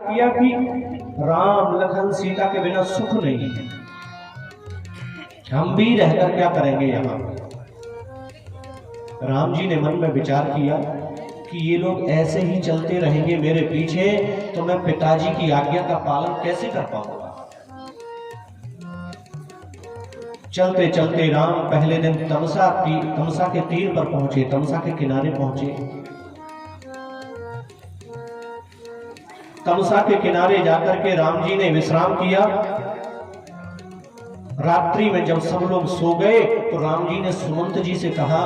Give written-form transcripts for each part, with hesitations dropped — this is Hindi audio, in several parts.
किया कि राम लखन सीता के बिना सुख नहीं है, हम भी रहकर क्या करेंगे यहाँ। राम जी ने मन में विचार किया कि ये लोग ऐसे ही चलते रहेंगे मेरे पीछे तो मैं पिताजी की आज्ञा का पालन कैसे कर पाऊंगा। चलते चलते राम पहले दिन तमसा के तीर पर पहुंचे, तमसा के किनारे पहुंचे। तमसा के किनारे जाकर के राम जी ने विश्राम किया। रात्रि में जब सब लोग सो गए तो राम जी ने सुमंत जी से कहा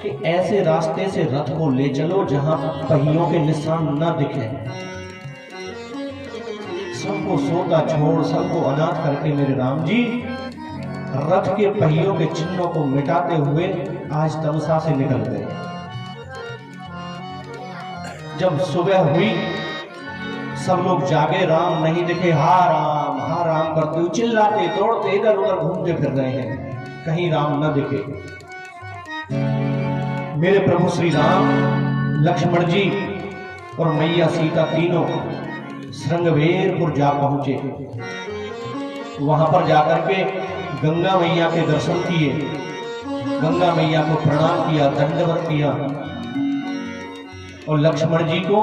कि ऐसे रास्ते से रथ को ले चलो जहां पहियों के निशान न दिखे। सबको सोता छोड़, सबको अनाथ करके मेरे राम जी रथ के पहियों के चिन्हों को मिटाते हुए आज तमसा से निकल गए। जब सुबह हुई सब लोग जागे, राम नहीं दिखे, हा राम करते हुए चिल्लाते दौड़ते इधर उधर घूमते फिर रहे हैं, कहीं राम न दिखे। मेरे प्रभु श्री राम, लक्ष्मण जी और मैया सीता तीनों श्रृंगवेरपुर जा पहुंचे। वहां पर जाकर के गंगा मैया के दर्शन किए, गंगा मैया को प्रणाम किया, दंडवत किया और लक्ष्मण जी को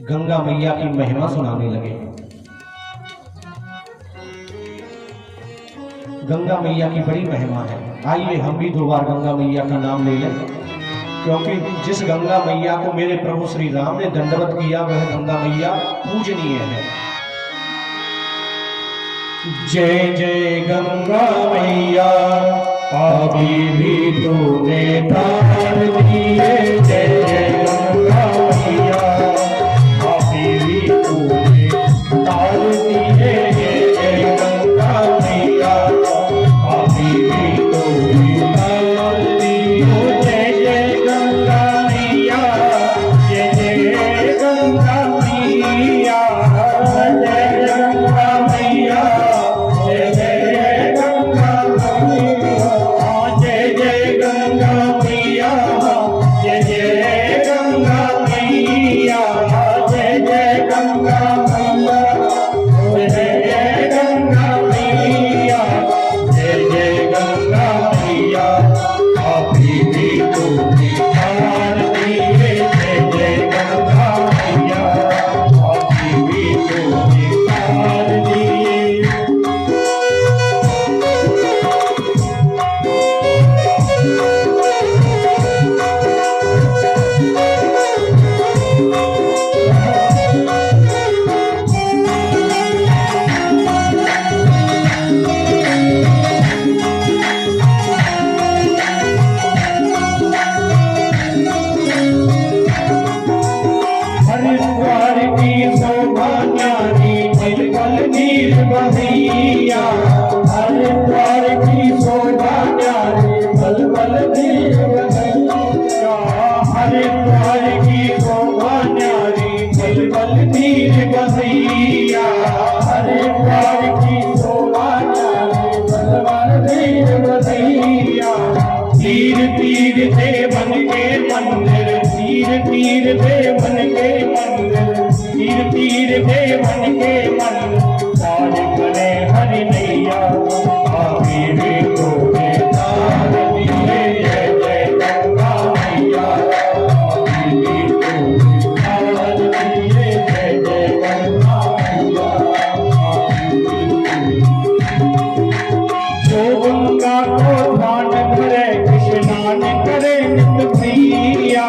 गंगा मैया की महिमा सुनाने लगे। गंगा मैया की बड़ी महिमा है। आइए हम भी 2 बार गंगा मैया का नाम ले लें, क्योंकि जिस गंगा मैया को मेरे प्रभु श्री राम ने दंडवत किया वह गंगा मैया पूजनीय है। जय जय गंगा मैया, अभी भी तूने तार दिए। जय जय गंगा मैया, अभी भी तूने तार दिए। जय जय गंगा मैया, अभी भी तूने तार दिए। जय जय गंगा मैया, जय जय गंगा मैया, जय गंगा मैया, जय जय गंगा मैया, जय जय गंगा मैया, जय जय गंगा मैया, जय जय गंगा मैया, जय जय गंगा मैया, जय जय गंगा मैया, अभी भी तूने तार दिए। जय जय गंगा मैया, अभी भी तूने तार दिए। हरिद्वार की शोभा न्यारी, बिलबल नीर बहैया। हरिद्वार की शोभा न्यारी, बिलबल नीर बहैया। हरिद्वार की शोभा न्यारी, बिलबल नीर बहैया। हरिद्वार की शोभा न्यारी, बिलबल नीर बहैया। तीर तीर से बन के मंदिर, तीर तीर से बन के मंदिर, तीर तीर से बन के मंदिर, ताज करे हरि नैया, अभी भी तूने तार दिए। जय जय गंगा मैया, अभी भी तूने तार दिए। जय जय गंगा मैया, जो गंगा को ध्यान करे, स्नान करे नित भैया।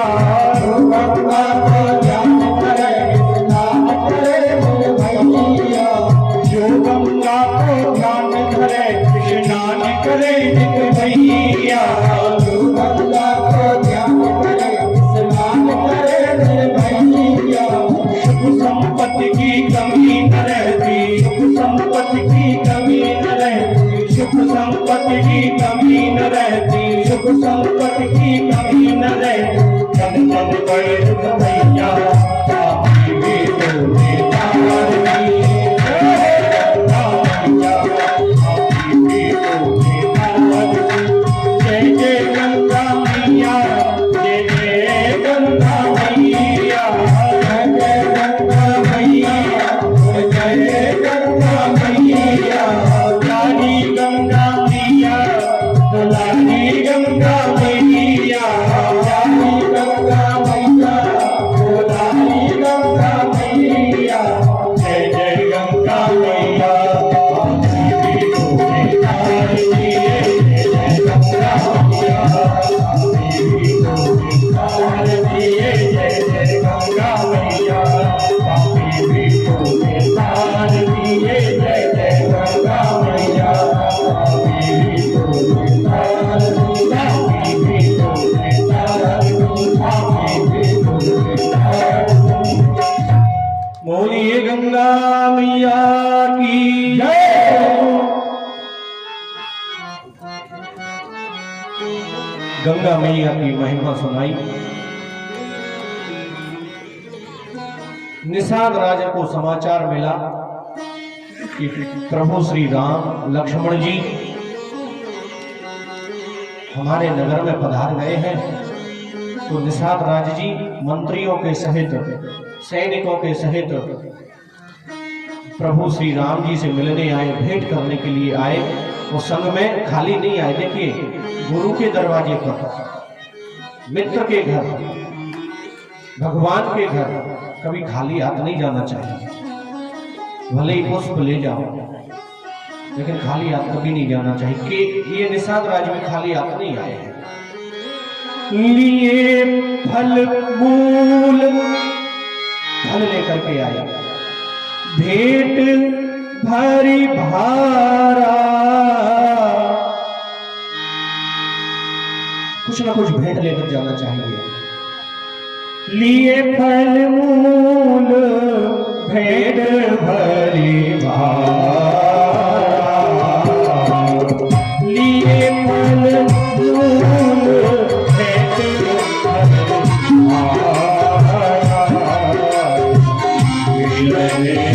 गंगा को ध्यान करे, स्नान करे नित भैया। बोलिए गंगा मैया की जय। गंगा मैया की महिमा सुनाई। निषाद राजा को समाचार मिला कि प्रभु श्री राम लक्ष्मण जी हमारे नगर में पधार गए हैं। तो निषाद राज जी मंत्रियों के सहित, सैनिकों के सहित प्रभु श्री राम जी से मिलने आए, भेंट करने के लिए आए। वो संग में खाली नहीं आए। देखिए, गुरु के दरवाजे पर, मित्र के घर, भगवान के घर कभी खाली हाथ नहीं जाना चाहिए। भले ही पुष्प ले जाओ, लेकिन खाली हाथ कभी नहीं जाना चाहिए। कि ये निषाद राज में खाली हाथ नहीं आए हैं। लिए फल मूल, फल लेकर के आया, भेंट भारी भारा, कुछ ना कुछ भेंट लेकर जाना चाहिए। लिए फल मूल, भेंट भरी भारा, लिए फल मूल, भेंट भरी भारा, मिलने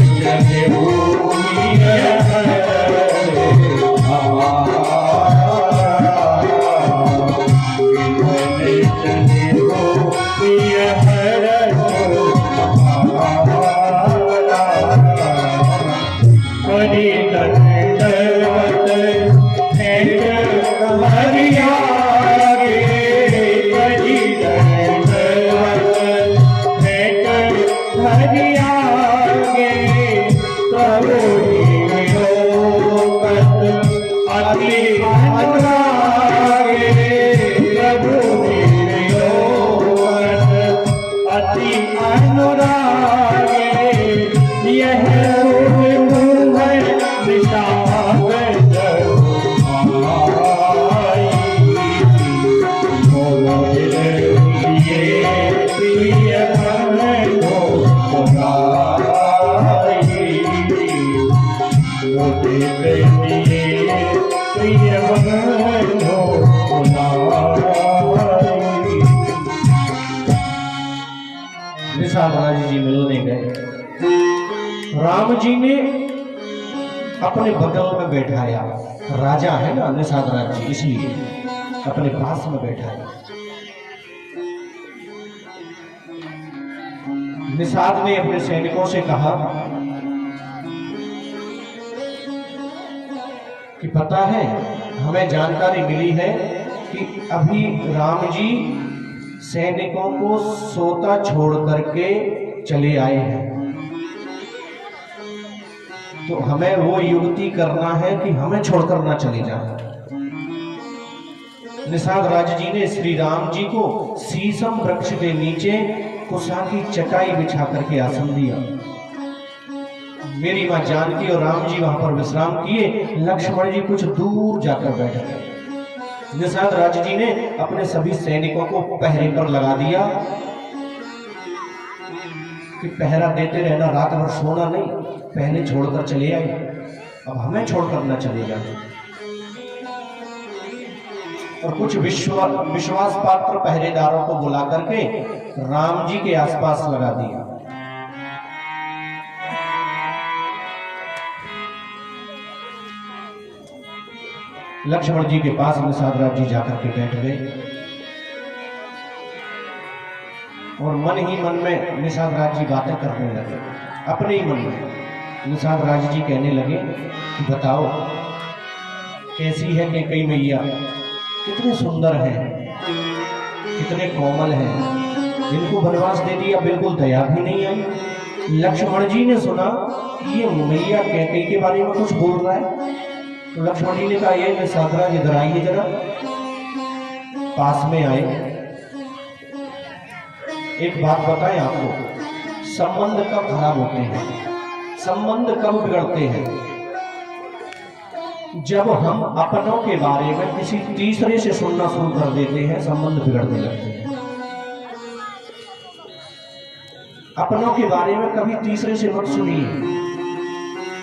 जग भूमि जी मिलने गए। राम जी ने अपने बगल में बैठाया, राजा है ना निषाद राज जी, इसलिए अपने पास में बैठाया। निषाद ने अपने सैनिकों से कहा कि पता है, हमें जानकारी मिली है कि अभी राम जी सैनिकों को सोता छोड़ करके चले आए हैं। तो हमें वो युक्ति करना है कि हमें छोड़कर ना चले जाए। निषाद राज जी ने श्री राम जी को शीशम वृक्ष के नीचे कुशा की चटाई बिछा करके आसन दिया। मेरी मां जानकी और राम जी वहां पर विश्राम किए। लक्ष्मण जी कुछ दूर जाकर बैठ गए। निषाद राज जी ने अपने सभी सैनिकों को पहरे पर लगा दिया कि पहरा देते रहना, रात भर सोना नहीं, पहले छोड़कर चले आए, अब हमें छोड़कर न चले जाए। और कुछ विश्वास पात्र पहरेदारों को बुला करके राम जी के आसपास लगा दिया। लक्ष्मण जी के पास निषाद राज जी जाकर के बैठ गए और मन ही मन में निषाद राज जी बातें करने लगे। अपने ही मन में निषाद राज जी कहने लगे कि बताओ कैसी है कैकेयी मैया, कितने सुंदर हैं, कितने कोमल हैं, इनको वनवास दे दिया, बिल्कुल दया भी नहीं आई। लक्ष्मण जी ने सुना कि ये मैया कैकेयी के बारे में कुछ बोल रहा है। तो लक्ष्मण जी ने कहा, ये निषाद राज इधर आइए जरा। पास में आए। एक बात बताएं आपको, संबंध कब खराब होते हैं, संबंध कब बिगड़ते हैं? जब हम अपनों के बारे में किसी तीसरे से सुनना शुरू कर देते हैं, संबंध बिगड़ने लगते हैं। अपनों के बारे में कभी तीसरे से मत सुनिए।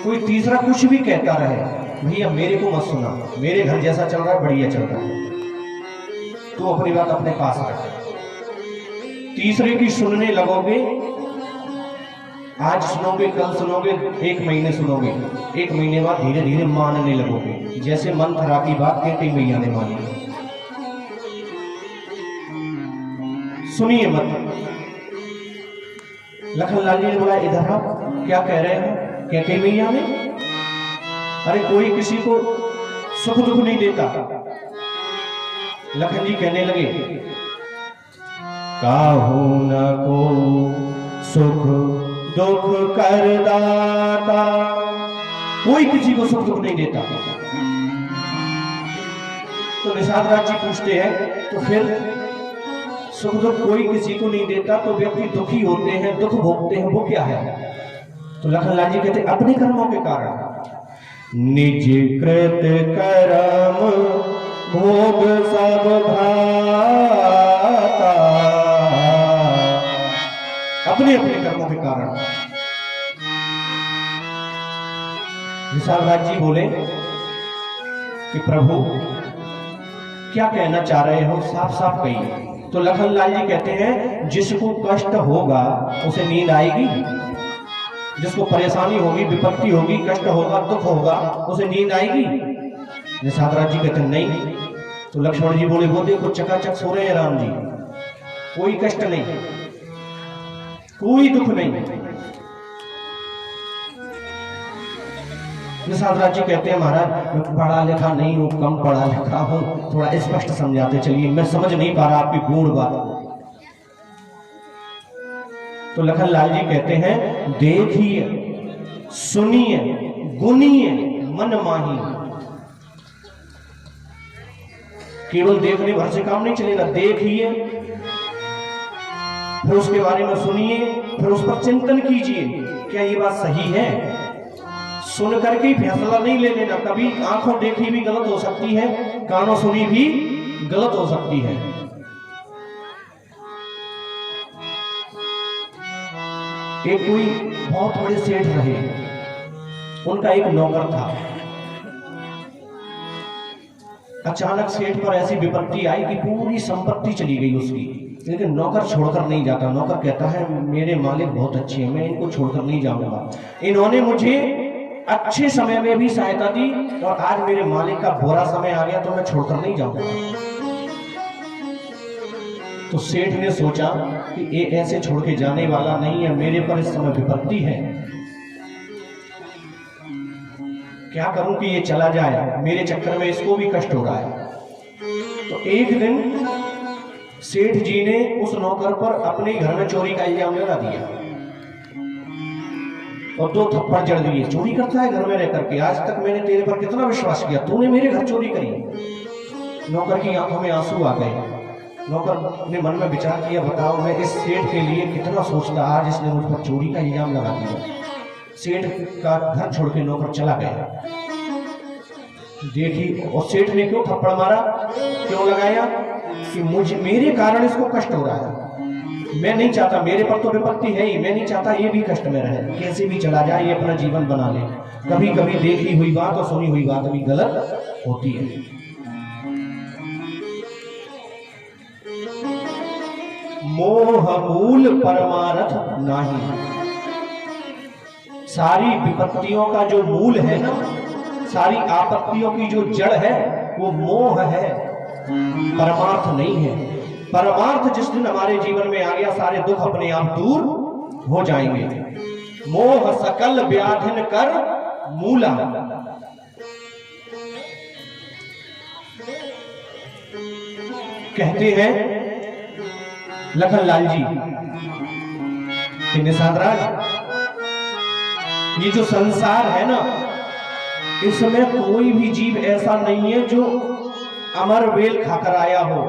कोई तीसरा कुछ भी कहता रहे, भैया मेरे को मत सुना, मेरे घर जैसा चल रहा है बढ़िया चल रहा है, तो अपनी बात अपने पास रख। तीसरे की सुनने लगोगे, आज सुनोगे, कल सुनोगे, एक महीने सुनोगे, एक महीने बाद धीरे धीरे मानने लगोगे। जैसे मंथरा की बात कई मैया ने मानी। सुनिए मत। लखनलाल जी ने बोला, इधर आप क्या कह रहे हैं? क्या कही मैया ने? अरे कोई किसी को सुख दुख नहीं देता। लखन जी कहने लगे, काहू न को सुख दुख कर दाता, कोई किसी को सुख दुख नहीं देता। तो निषाद राज जी पूछते हैं, तो फिर सुख दुख कोई किसी को नहीं देता तो व्यक्ति दुखी होते हैं, दुख भोगते हैं, वो क्या है? तो लखनलाल जी कहते, अपने कर्मों के कारण। निज कृत कर्म भोग सब भ्राता, अपने अपने कर्मों के कारण। निषाद राज जी बोले कि प्रभु क्या कहना चाह रहे हो, साफ साफ कहिए। तो लखनलाल जी कहते हैं, जिसको कष्ट होगा उसे नींद आएगी? जिसको परेशानी होगी, विपत्ति होगी, कष्ट होगा, दुख होगा, उसे नींद आएगी? निषाद राज जी कहते हैं नहीं। तो लक्ष्मण जी बोले, वो देखो चकाचक सो रहे हैं राम जी, कोई कष्ट नहीं, कोई दुख नहीं। निषाद राज जी कहते हैं, महाराज मैं पढ़ा लिखा नहीं हूं, कम पढ़ा लिखा हूं, थोड़ा स्पष्ट समझाते चलिए, मैं समझ नहीं पा रहा आपकी गूढ़ बात। तो लखनलाल जी कहते हैं, देखिए सुनिए गुनिए मन माही। केवल देखने भर से काम नहीं चलेगा, देखिए फिर उसके बारे में सुनिए, फिर उस पर चिंतन कीजिए, क्या ये बात सही है? सुन करके ही फैसला नहीं ले लेना। कभी आंखों देखी भी गलत हो सकती है, कानों सुनी भी गलत हो सकती है। एक कोई बहुत बड़े सेठ रहे, उनका एक नौकर था। अचानक सेठ पर ऐसी विपत्ति आई कि पूरी संपत्ति चली गई उसकी, लेकिन नौकर छोड़कर नहीं जाता। नौकर कहता है, मेरे मालिक बहुत अच्छे हैं, मैं इनको छोड़कर नहीं जाऊंगा, इन्होंने मुझे अच्छे समय में भी सहायता दी और आज मेरे मालिक का बुरा समय आ गया तो मैं छोड़कर नहीं जाऊंगा। तो सेठ ने सोचा कि ये ऐसे छोड़ के जाने वाला नहीं है, मेरे पर इस समय विपत्ति है, क्या करूं कि ये चला जाए, मेरे चक्कर में इसको भी कष्ट हो रहा है। तो एक दिन सेठ जी ने उस नौकर पर अपने घर में चोरी का इल्जाम लगा दिया और 2 थप्पड़ जड़ दिए। चोरी करता है घर में रह करके, आज तक मैंने तेरे पर कितना विश्वास किया, तूने मेरे घर चोरी करी। नौकर की आंखों में आंसू आ गए। नौकर ने मन में विचार किया, बताओ मैं इस सेठ के लिए कितना सोचता, आज इसने मुझ पर चोरी का इल्जाम लगा दिया। सेठ का घर छोड़ के नौकर चला गया। देखी, और सेठ ने क्यों थप्पड़ मारा, क्यों लगाया? कि मुझे, मेरे कारण इसको कष्ट हो रहा है, मैं नहीं चाहता, मेरे पर तो विपत्ति है ही, मैं नहीं चाहता ये भी कष्ट में रहे, कैसे भी चला जाए, ये अपना जीवन बना ले। कभी कभी देखी हुई बात और सुनी हुई बात भी गलत होती है। मोह मूल परमार्थ नाही, सारी विपत्तियों का जो मूल है ना, सारी आपत्तियों की जो जड़ है वो मोह है, परमार्थ नहीं है। परमार्थ जिस दिन हमारे जीवन में आ गया, सारे दुख अपने आप दूर हो जाएंगे। मोह सकल व्याधिन कर मूला, कहते हैं लखनलाल जी कि निषाद राज, ये जो संसार है ना, इसमें कोई भी जीव ऐसा नहीं है जो अमर बेल खाकर आया हो,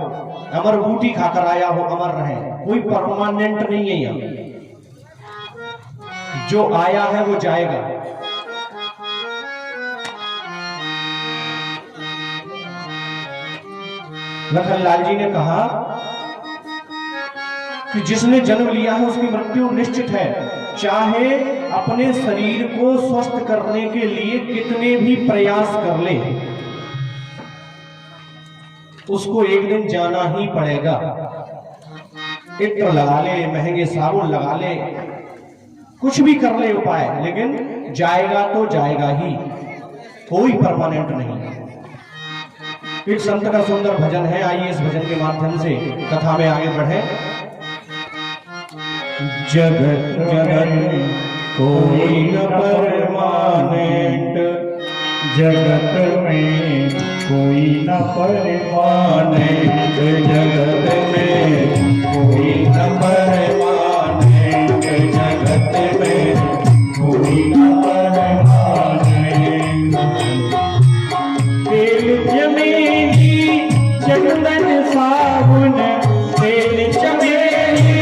अमर बूटी खाकर आया हो, अमर रहे। कोई परमानेंट नहीं है यहाँ, जो आया है वो जाएगा। लखनलाल जी ने कहा कि जिसने जन्म लिया है उसकी मृत्यु निश्चित है, चाहे अपने शरीर को स्वस्थ करने के लिए कितने भी प्रयास कर ले, उसको एक दिन जाना ही पड़ेगा। इत्र लगा ले, महंगे साबुन लगा ले, कुछ भी कर ले उपाय, लेकिन जाएगा तो जाएगा ही, कोई परमानेंट नहीं। एक संत का सुंदर भजन है, आइए इस भजन के माध्यम से कथा में आगे बढ़े। जगत जगत कोई न परमानेंट, जगत में कोई न परमानेंट, जगत में कोई न परमानेंट, जगत में कोई न परमानेंट। तेल चमेली चंदन साबुन, तेल चमेली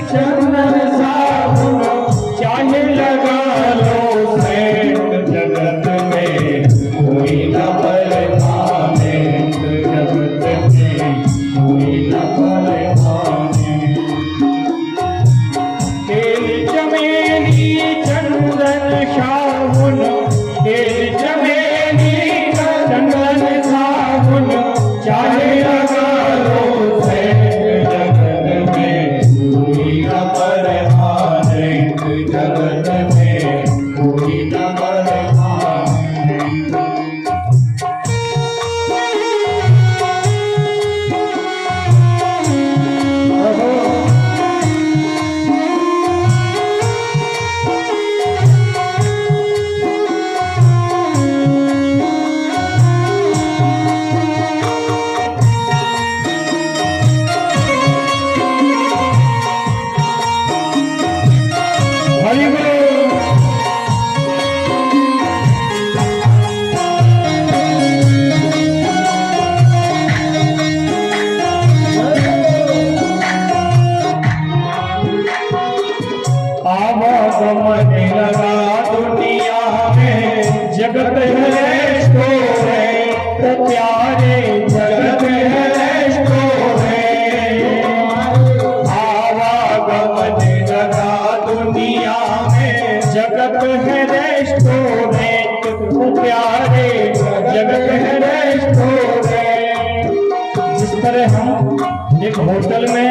चंदन साबुन, चाहे लगा लो सेंट, जगत में कोई न परमानेंट, जगत में कोई न परमानेंट। तेल चमेली चंदन साबुन, तेल चमेली चंदन साबुन, चाहे लगा लो सेंट, जगत में कोई न परमानेंट, जगत में कोई न परमानेंट। हरि बोल। आवागमन लगा दुनिया में, जगत है रेस्टोरेंट, प्यारे जगत है रेस्टोरेंट। आवागमन लगा दुनिया में, जगत है रेस्टोरेंट, प्यारे जगत है रेस्टोरेंट। जिस तरह हम एक होटल में,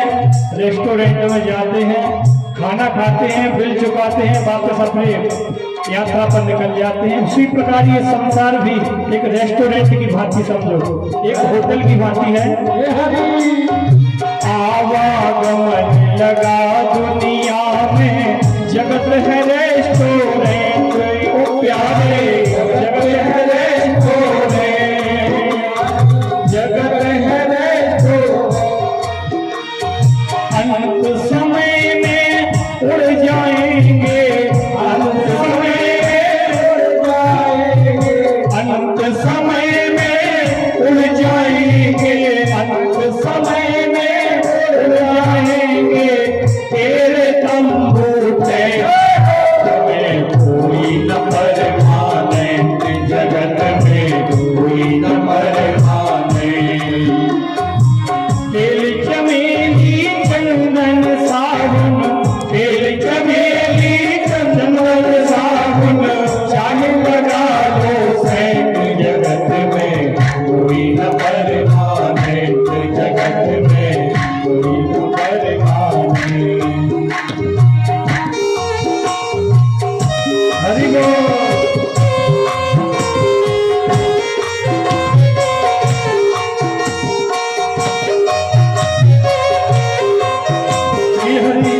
रेस्टोरेंट में जाते हैं, खाना खाते हैं, बिल चुकाते हैं, वापस अपने यात्रा पर निकल जाते हैं, उसी प्रकार ये संसार भी एक रेस्टोरेंट की भांति समझो, एक होटल की भांति है। आवागमन लगा दुनिया में, जगत है रेस्टोरेंट, ओ प्यारे जगत है रेस्टोरेंट, जगत है रेस्टोरेंट। अंत समय में उड़ जाएंगे, अंत समय में उड़ जाएंगे, अंत समय में उड़ जाएंगे, अंत समय में उड़ जाएंगे। तेरे तंबूते में कोई न परमानेंट, जगत में कोई न परमानेंट। तेल चमेली चंदन साबुन, तेल चमेली चंदन साबुन, चाहे लगा लो सेंट, जगत में कोई न परमानेंट, जगत में कोई न परमानेंट। हरि बोल। श्री हरि।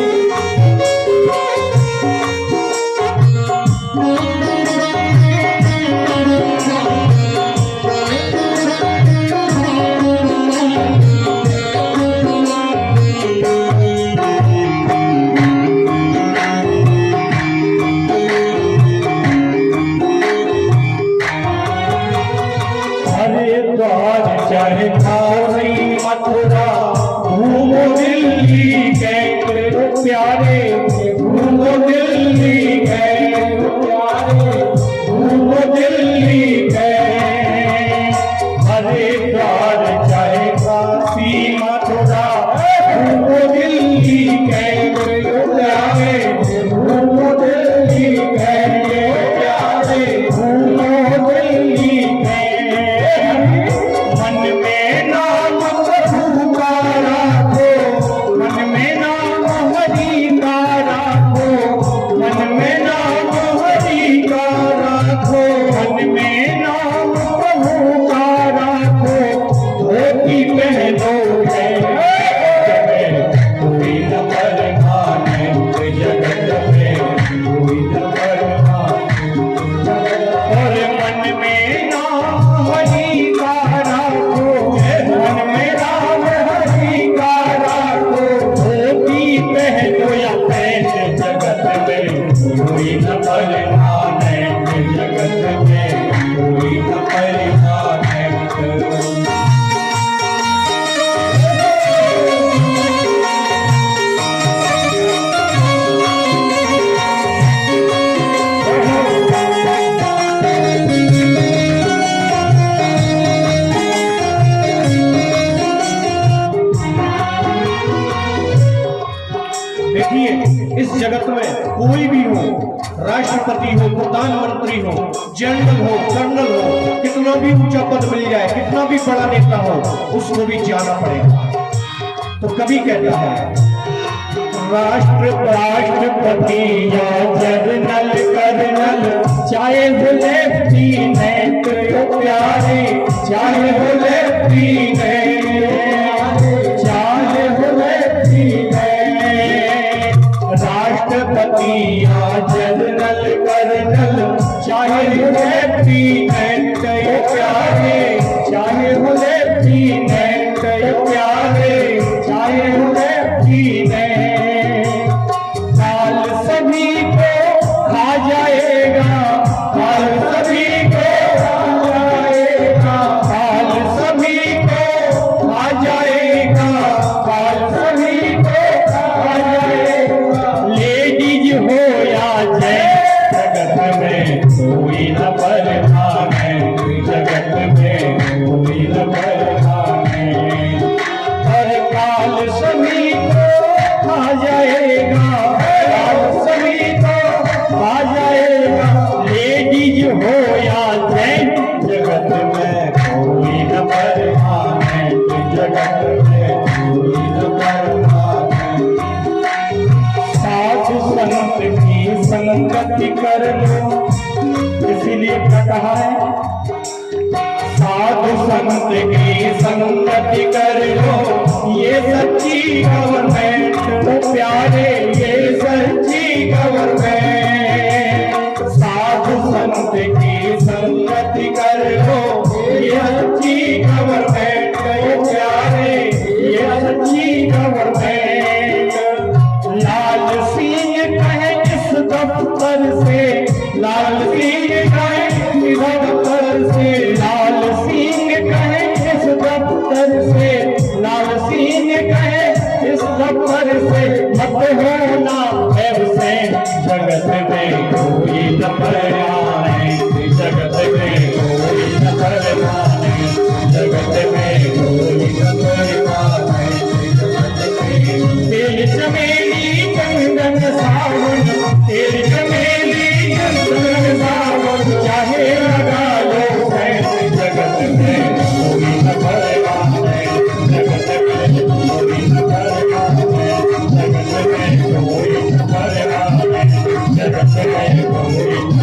कोई न परमाने जगत में कोई न परमाने। देखिए, इस जगत में कोई भी हो, राष्ट्रपति हो, प्रधानमंत्री हो, जनरल हो, कर्नल हो, कितना भी ऊंचा पद मिल जाए, कितना भी बड़ा नेता हो, उसको भी जाना पड़ेगा। तो कभी कहता है राष्ट्रपति या जनरल कर्नल, चाहे हो लेफ्टिनेंट प्यारे, चाहे हो लेफ्टिनेंट, चाहे हो लेफ्टिनेंट। राष्ट्रपति या जनरल कर्नल, चाहे हो लेफ्टिनेंट प्यारे, चाहे हो लेफ्टिनेंट प्यारे, चाहे हो लेफ्टिनेंट। काल सभी को खा जाएगा, काल सभी को खा जाएगा, काल सभी को खा जाएगा, काल सभी को खा जाएगा। लेडीज हो या जेंट्स, जगत में कोई न परमाने, जगत में कोई न परमाने। और काल सभी को खा जाएगा, काल सभी को खा जाएगा। लेडीज हो या जेंट्स, जगत में कोई न परमाने, जगत में कोई न परमाने। साधु संत की संगति कर लो, इसीलिए क्या कहा है, साधु संत की संगति कर लो, ये सच्ची गवर्नमेंट तो प्यारे, ये सच्ची गवर्नमेंट। साधु संत की संगति कर लो, ये सच्ची गवर्नमेंट तो प्यारे, ये सच्ची गवर्नमेंट। लाल सिंह कहे इस दफ्तर से, लाल सिंह कहे इस दफ्तर से, लाल सिंह कहे इस दफ्तर से, लाल सिंह कहे इस दफ्तर से, मत होना एब्सेंट, जगत में कोई न परमाने, जगत में कोई न परमाने, जगत में कोई न परमाने, जगत में। तेल चमेली चंदन सावन, तेल चमेली चंदन सावन, चाहे लगा लो सैंत, जगत में कोई न परमाने, जगत में कोई न परमाने, जगत में कोई न परमाने, जगत में कोई